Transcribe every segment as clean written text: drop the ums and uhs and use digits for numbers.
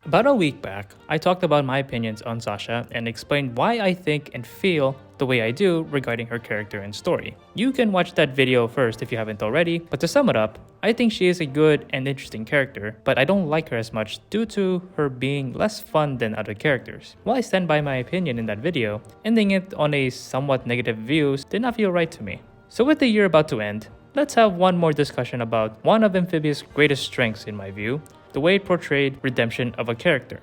About a week back, I talked about my opinions on Sasha and explained why I think and feel the way I do regarding her character and story. You can watch that video first if you haven't already, but to sum it up, I think she is a good and interesting character, but I don't like her as much due to her being less fun than other characters. While I stand by my opinion in that video, ending it on a somewhat negative view did not feel right to me. So with the year about to end, let's have one more discussion about one of Amphibia's greatest strengths in my view, the way it portrayed redemption of a character.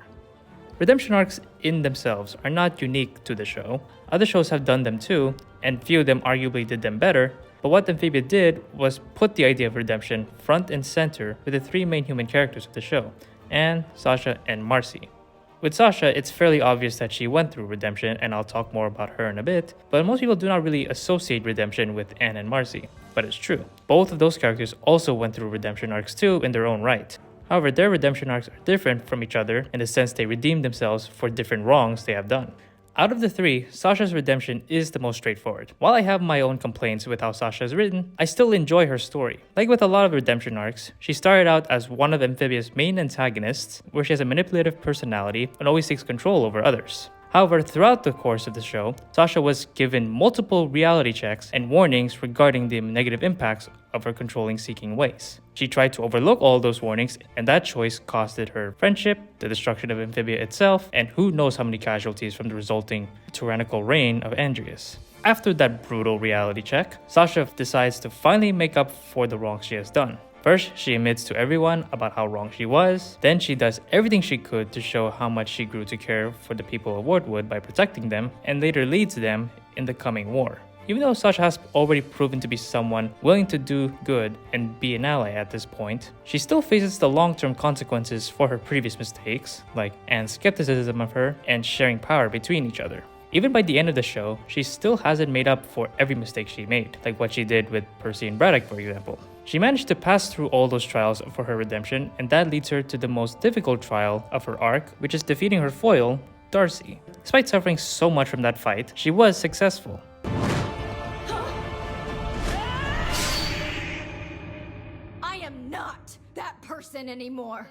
Redemption arcs in themselves are not unique to the show. Other shows have done them too, and few of them arguably did them better, but what Amphibia did was put the idea of redemption front and center with the three main human characters of the show, Anne, Sasha, and Marcy. With Sasha, it's fairly obvious that she went through redemption, and I'll talk more about her in a bit, but most people do not really associate redemption with Anne and Marcy. But it's true. Both of those characters also went through redemption arcs too in their own right. However, their redemption arcs are different from each other in the sense they redeem themselves for different wrongs they have done. Out of the three, Sasha's redemption is the most straightforward. While I have my own complaints with how Sasha is written, I still enjoy her story. Like with a lot of redemption arcs, she started out as one of Amphibia's main antagonists, where she has a manipulative personality and always takes control over others. However, throughout the course of the show, Sasha was given multiple reality checks and warnings regarding the negative impacts of her controlling-seeking ways. She tried to overlook all those warnings, and that choice costed her friendship, the destruction of Amphibia itself, and who knows how many casualties from the resulting tyrannical reign of Andreas. After that brutal reality check, Sasha decides to finally make up for the wrongs she has done. First, she admits to everyone about how wrong she was. Then she does everything she could to show how much she grew to care for the people of Wardwood by protecting them, and later leads them in the coming war. Even though Sasha has already proven to be someone willing to do good and be an ally at this point, she still faces the long-term consequences for her previous mistakes, like Anne's skepticism of her and sharing power between each other. Even by the end of the show, she still hasn't made up for every mistake she made, like what she did with Percy and Braddock, for example. She managed to pass through all those trials for her redemption, and that leads her to the most difficult trial of her arc, which is defeating her foil, Darcy. Despite suffering so much from that fight, she was successful. I am not that person anymore.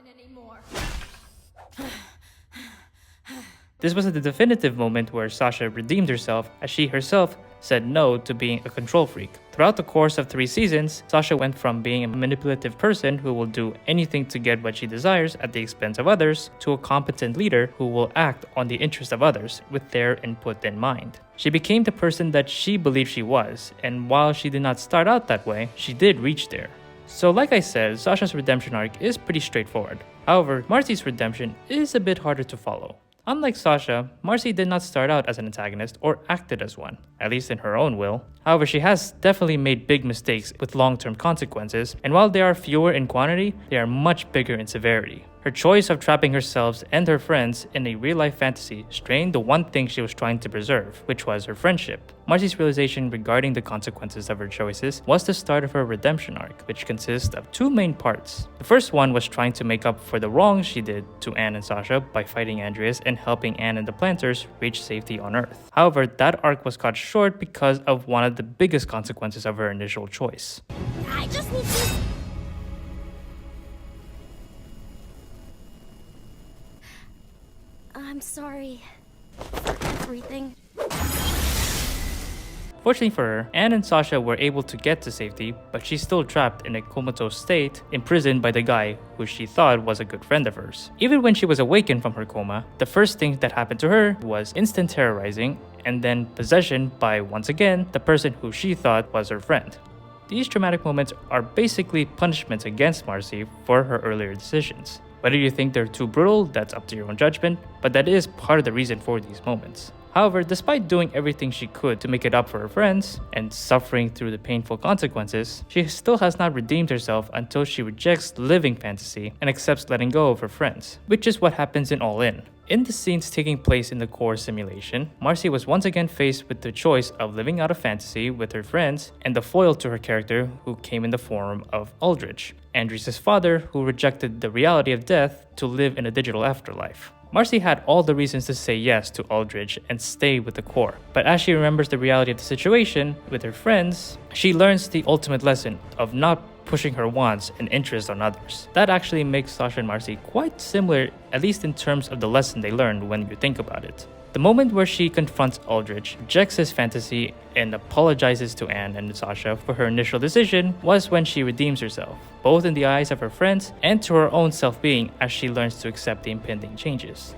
This was the definitive moment where Sasha redeemed herself, as she herself said no to being a control freak. Throughout the course of 3 seasons, Sasha went from being a manipulative person who will do anything to get what she desires at the expense of others, to a competent leader who will act on the interest of others with their input in mind. She became the person that she believed she was, and while she did not start out that way, she did reach there. So like I said, Sasha's redemption arc is pretty straightforward. However, Marcy's redemption is a bit harder to follow. Unlike Sasha, Marcy did not start out as an antagonist or acted as one, at least in her own will. However, she has definitely made big mistakes with long-term consequences, and while they are fewer in quantity, they are much bigger in severity. Her choice of trapping herself and her friends in a real-life fantasy strained the one thing she was trying to preserve, which was her friendship. Marcy's realization regarding the consequences of her choices was the start of her redemption arc, which consists of 2 main parts. The first one was trying to make up for the wrongs she did to Anne and Sasha by fighting Andreas and helping Anne and the Planters reach safety on Earth. However, that arc was cut short because of one of the biggest consequences of her initial choice. I just need to... I'm sorry for everything. Fortunately for her, Anne and Sasha were able to get to safety, but she's still trapped in a comatose state, imprisoned by the guy who she thought was a good friend of hers. Even when she was awakened from her coma, the first thing that happened to her was instant terrorizing, and then possession by, once again, the person who she thought was her friend. These traumatic moments are basically punishments against Marcy for her earlier decisions. Whether you think they're too brutal, that's up to your own judgment, but that is part of the reason for these moments. However, despite doing everything she could to make it up for her friends, and suffering through the painful consequences, she still has not redeemed herself until she rejects living fantasy and accepts letting go of her friends, which is what happens in All In. In the scenes taking place in the core simulation, Marcy was once again faced with the choice of living out a fantasy with her friends and the foil to her character who came in the form of Aldrich, Andres' father who rejected the reality of death to live in a digital afterlife. Marcy had all the reasons to say yes to Aldrich and stay with the core, but as she remembers the reality of the situation with her friends, she learns the ultimate lesson of not pushing her wants and interests on others. That actually makes Sasha and Marcy quite similar, at least in terms of the lesson they learned when you think about it. The moment where she confronts Aldrich, rejects his fantasy, and apologizes to Anne and Sasha for her initial decision was when she redeems herself, both in the eyes of her friends and to her own self-being as she learns to accept the impending changes.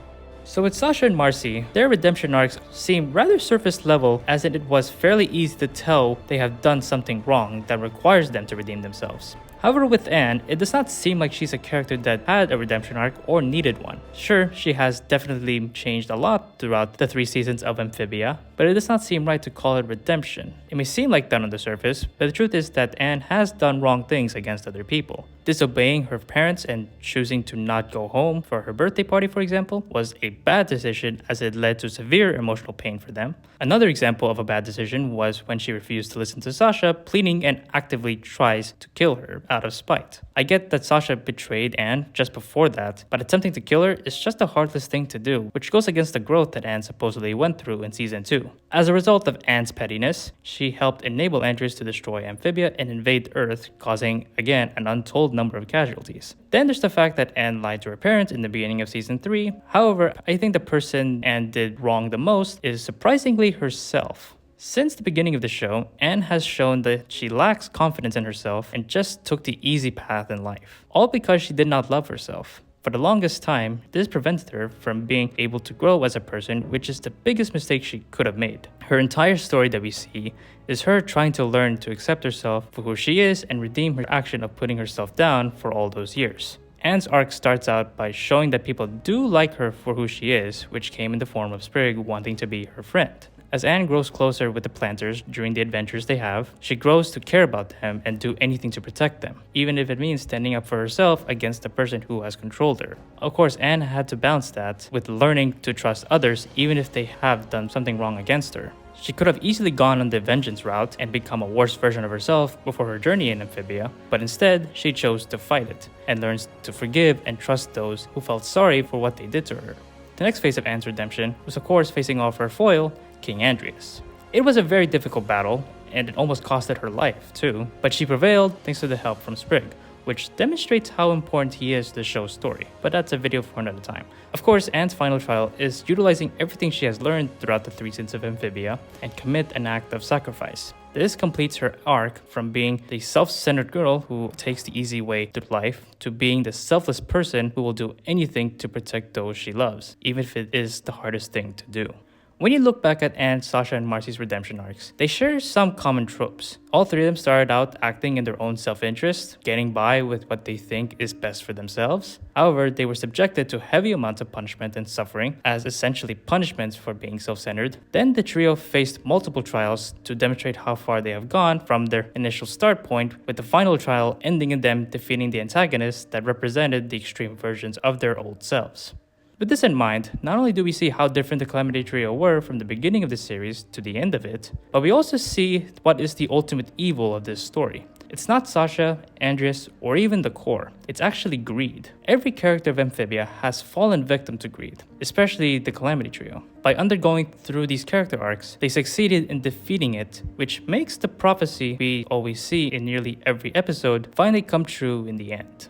So with Sasha and Marcy, their redemption arcs seem rather surface level, as in it was fairly easy to tell they have done something wrong that requires them to redeem themselves. However, with Anne, it does not seem like she's a character that had a redemption arc or needed one. Sure, she has definitely changed a lot throughout the 3 seasons of Amphibia, but it does not seem right to call it redemption. It may seem like that on the surface, but the truth is that Anne has done wrong things against other people. Disobeying her parents and choosing to not go home for her birthday party, for example, was a bad decision as it led to severe emotional pain for them. Another example of a bad decision was when she refused to listen to Sasha, pleading and actively tries to kill her out of spite. I get that Sasha betrayed Anne just before that, but attempting to kill her is just a heartless thing to do, which goes against the growth that Anne supposedly went through in season 2. As a result of Anne's pettiness, she helped enable Andreas to destroy Amphibia and invade Earth, causing, again, an untold number of casualties. Then there's the fact that Anne lied to her parents in the beginning of season 3. However, I think the person Anne did wrong the most is surprisingly herself. Since the beginning of the show, Anne has shown that she lacks confidence in herself and just took the easy path in life, all because she did not love herself. For the longest time, this prevented her from being able to grow as a person, which is the biggest mistake she could have made. Her entire story that we see is her trying to learn to accept herself for who she is and redeem her action of putting herself down for all those years. Anne's arc starts out by showing that people do like her for who she is, which came in the form of Sprig wanting to be her friend. As Anne grows closer with the Planters during the adventures they have, she grows to care about them and do anything to protect them, even if it means standing up for herself against the person who has controlled her. Of course, Anne had to balance that with learning to trust others even if they have done something wrong against her. She could have easily gone on the vengeance route and become a worse version of herself before her journey in Amphibia, but instead, she chose to fight it and learns to forgive and trust those who felt sorry for what they did to her. The next phase of Anne's redemption was of course facing off her foil, King Andreas. It was a very difficult battle, and it almost costed her life too, but she prevailed thanks to the help from Sprig, which demonstrates how important he is to the show's story, but that's a video for another time. Of course, Anne's final trial is utilizing everything she has learned throughout the 3 seasons of Amphibia and commit an act of sacrifice. This completes her arc from being the self-centered girl who takes the easy way through life to being the selfless person who will do anything to protect those she loves, even if it is the hardest thing to do. When you look back at Anne, Sasha, and Marcy's redemption arcs, they share some common tropes. All 3 of them started out acting in their own self-interest, getting by with what they think is best for themselves. However, they were subjected to heavy amounts of punishment and suffering as essentially punishments for being self-centered. Then the trio faced multiple trials to demonstrate how far they have gone from their initial start point, with the final trial ending in them defeating the antagonists that represented the extreme versions of their old selves. With this in mind, not only do we see how different the Calamity Trio were from the beginning of the series to the end of it, but we also see what is the ultimate evil of this story. It's not Sasha, Andreas, or even the core. It's actually greed. Every character of Amphibia has fallen victim to greed, especially the Calamity Trio. By undergoing through these character arcs, they succeeded in defeating it, which makes the prophecy we always see in nearly every episode finally come true in the end.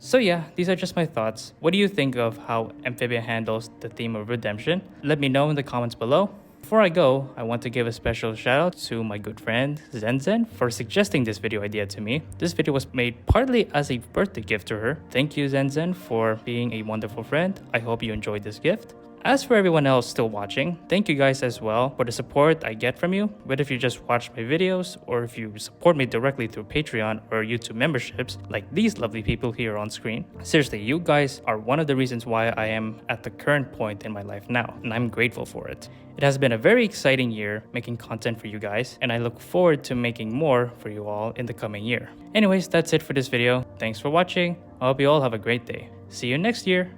So yeah, these are just my thoughts. What do you think of how Amphibia handles the theme of redemption? Let me know in the comments below. Before I go, I want to give a special shout out to my good friend Zen for suggesting this video idea to me. This video was made partly as a birthday gift to her. Thank you Zen for being a wonderful friend. I hope you enjoyed this gift. As for everyone else still watching, thank you guys as well for the support I get from you, whether if you just watch my videos or if you support me directly through Patreon or YouTube memberships like these lovely people here on screen. Seriously, you guys are one of the reasons why I am at the current point in my life now, and I'm grateful for it. It has been a very exciting year making content for you guys, and I look forward to making more for you all in the coming year. Anyways, that's it for this video. Thanks for watching. I hope you all have a great day. See you next year.